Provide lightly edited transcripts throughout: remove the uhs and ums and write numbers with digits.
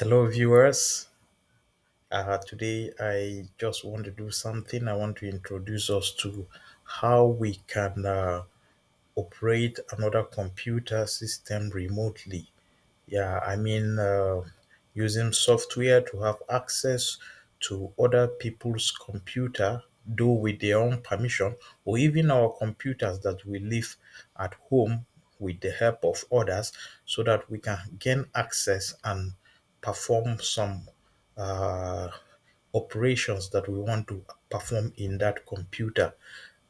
Hello, viewers. Today, I just want to do something. I want to introduce us to how we can operate another computer system remotely. Using software to have access to other people's computer, though with their own permission, or even our computers that we leave at home with the help of others, so that we can gain access and perform some uh, operations that we want to perform in that computer.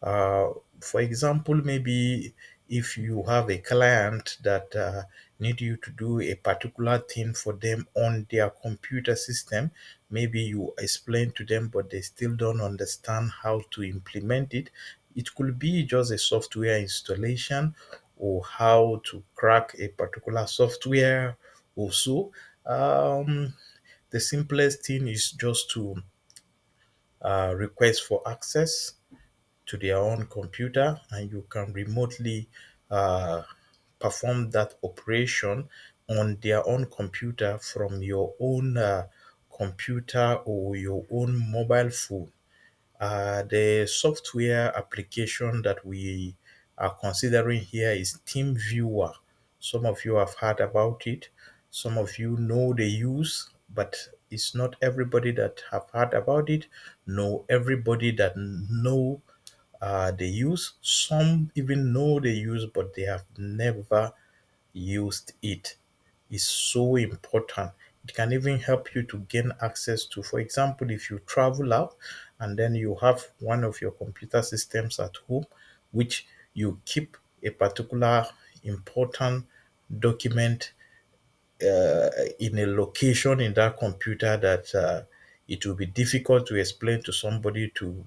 Uh, for example, maybe if you have a client that need you to do a particular thing for them on their computer system, maybe you explain to them, but they still don't understand how to implement it. It could be just a software installation or how to crack a particular software also. Um, the simplest thing is just to request for access to their own computer, and you can remotely uh, perform that operation on their own computer from your own computer or your own mobile phone. The software application that we are considering here is TeamViewer. Some of you have heard about it. Some of you know the use, but it's not everybody that have heard about it. No, everybody that know the use. Some even know the use, but they have never used it. Is so important. It can even help you to gain access to, for example, if you travel out and then you have one of your computer systems at home, which you keep a particular important document in a location in that computer that it will be difficult to explain to somebody to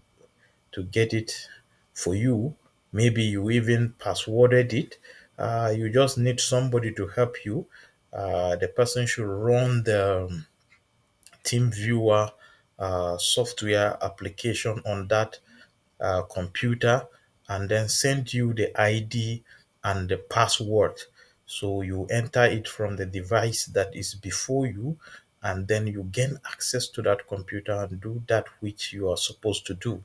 get it for you. Maybe you even passworded it. You just need somebody to help you. The person should run the TeamViewer software application on that computer and then send you the ID and the password. So you enter it from the device that is before you, and then you gain access to that computer and do that which you are supposed to do.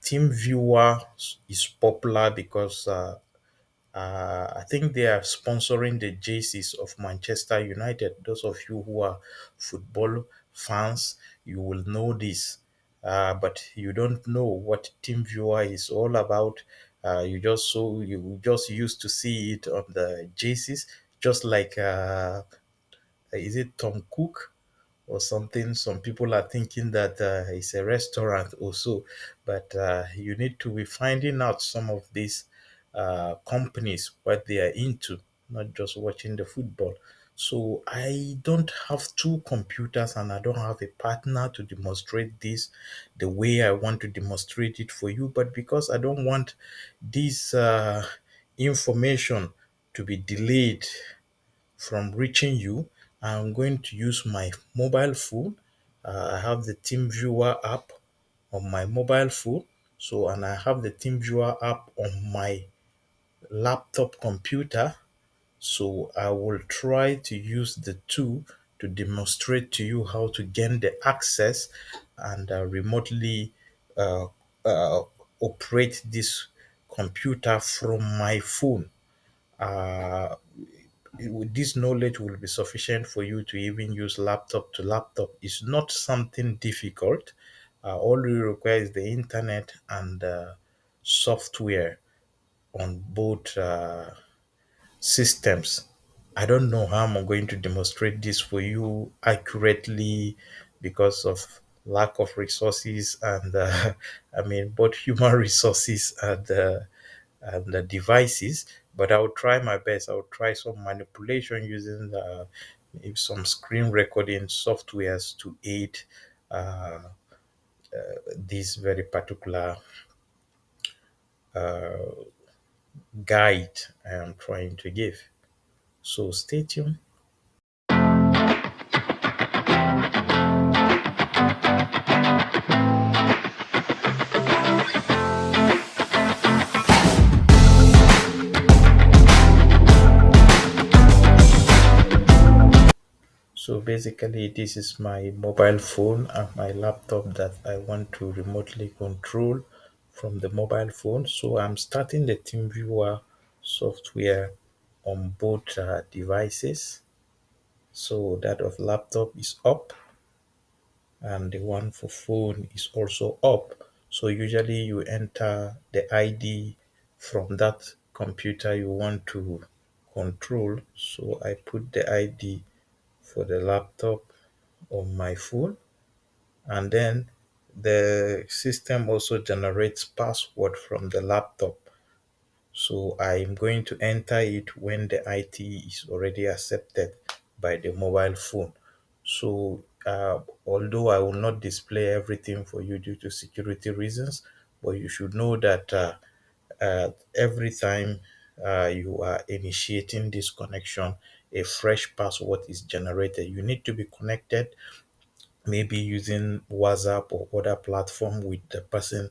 TeamViewer is popular because I think they are sponsoring the jerseys of Manchester United. Those of you who are football fans, you will know this. But you don't know what TeamViewer is all about. You just used to see it on the jerseys, just like is it Tom Cook or something? Some people are thinking that it's a restaurant also, but you need to be finding out some of these companies what they are into, not just watching the football. So I don't have two computers and I don't have a partner to demonstrate this the way I want to demonstrate it for you, but because I don't want this information to be delayed from reaching you, I'm going to use my mobile phone. I have the TeamViewer app on my mobile phone. So, and I have the TeamViewer app on my laptop computer. So, I will try to use the two to demonstrate to you how to gain the access and remotely uh, uh, operate this computer from my phone. Uh, this knowledge will be sufficient for you to even use laptop to laptop. It's not something difficult. All you require is the internet and software on both systems. I don't know how I'm going to demonstrate this for you accurately because of lack of resources and I mean both human resources and the devices, but I'll try my best. I'll try some manipulation using maybe some screen recording softwares to aid uh, this very particular guide I am trying to give. So stay tuned. So basically, this is my mobile phone and my laptop that I want to remotely control from the mobile phone. So I'm starting the TeamViewer software on both devices. So that of laptop is up and the one for phone is also up. So usually you enter the ID from that computer you want to control. So I put the ID for the laptop on my phone, and then the system also generates password from the laptop. So I'm going to enter it when the IT is already accepted by the mobile phone. So although I will not display everything for you due to security reasons, but you should know that every time you are initiating this connection, a fresh password is generated. You need to be connected, maybe using WhatsApp or other platform with the person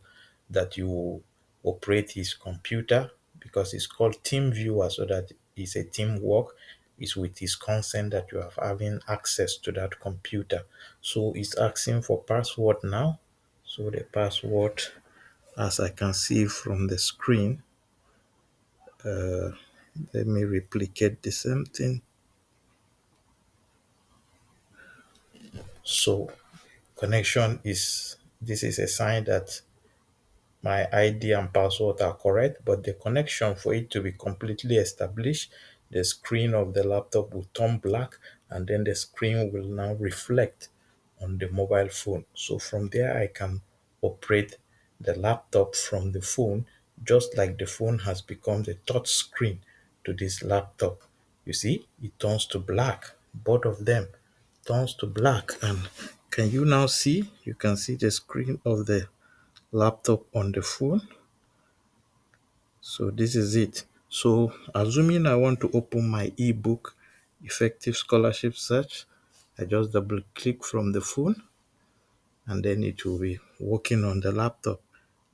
that you operate his computer, because it's called TeamViewer, so that it's a teamwork. It's with his consent that you are having access to that computer. So it's asking for password now. So the password, as I can see from the screen, let me replicate the same thing. So connection is, this is a sign that my ID and password are correct, but the connection, for it to be completely established, the screen of the laptop will turn black and then the screen will now reflect on the mobile phone. So from there, I can operate the laptop from the phone, just like the phone has become the touch screen to this laptop. You see, it turns to black. Both of them turns to black. And can you now see? You can see the screen of the laptop on the phone. So this is it. So assuming I want to open my ebook effective scholarship search, I just double click from the phone and then it will be working on the laptop.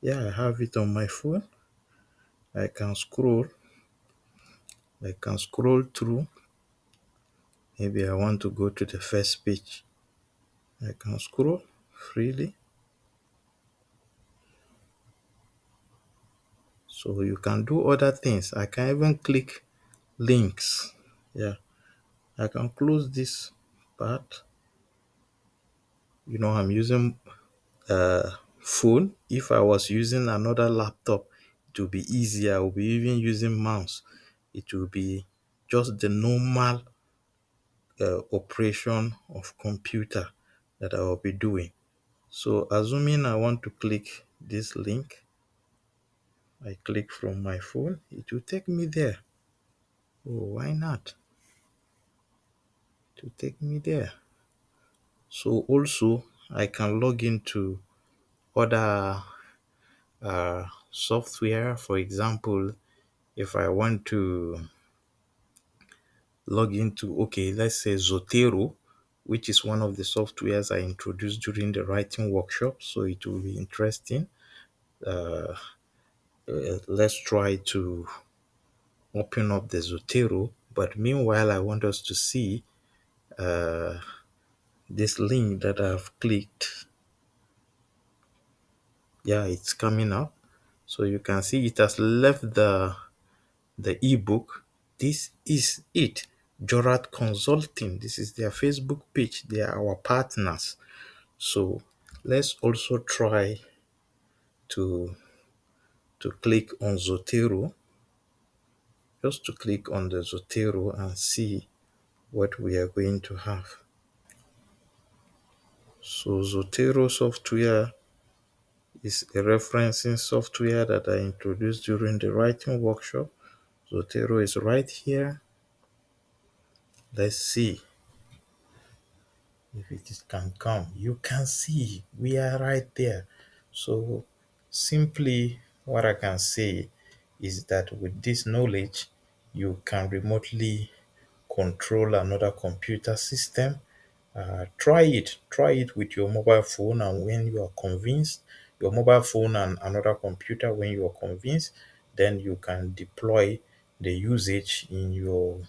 Yeah, I have it on my phone. I can scroll. I can scroll through. Maybe I want to go to the first page. I can scroll freely. So you can do other things. I can even click links. Yeah, I can close this part. I'm using phone. If I was using another laptop, it will be easier. I will be even using mouse. It will be just the normal operation of computer that I will be doing. So assuming I want to click this link, I click from my phone, it will take me there. Oh, why not? It will take me there. So also I can log into other software. For example, if I want to log into, okay, let's say Zotero, which is one of the softwares I introduced during the writing workshop. So it will be interesting. Let's try to open up the Zotero. But meanwhile, I want us to see this link that I've clicked. Yeah, it's coming up. So you can see it has left the ebook. This is it. Jorat Consulting. This is their Facebook page. They are our partners. So let's also try to click on Zotero. Just to click on the Zotero and see what we are going to have. So Zotero software is a referencing software that I introduced during the writing workshop. Zotero is right here. Let's see if can come. You can see we are right there. So simply what I can say is that with this knowledge, you can remotely control another computer system. Try it with your mobile phone, and when you are convinced, your mobile phone and another computer, when you are convinced, then you can deploy the usage in your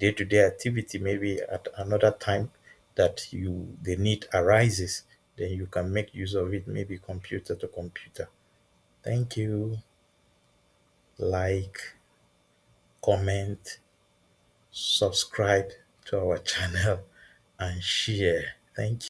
day-to-day activity, maybe at another time that you the need arises, then you can make use of it, maybe computer to computer. Thank you. Like, comment, subscribe to our channel, and share. Thank you.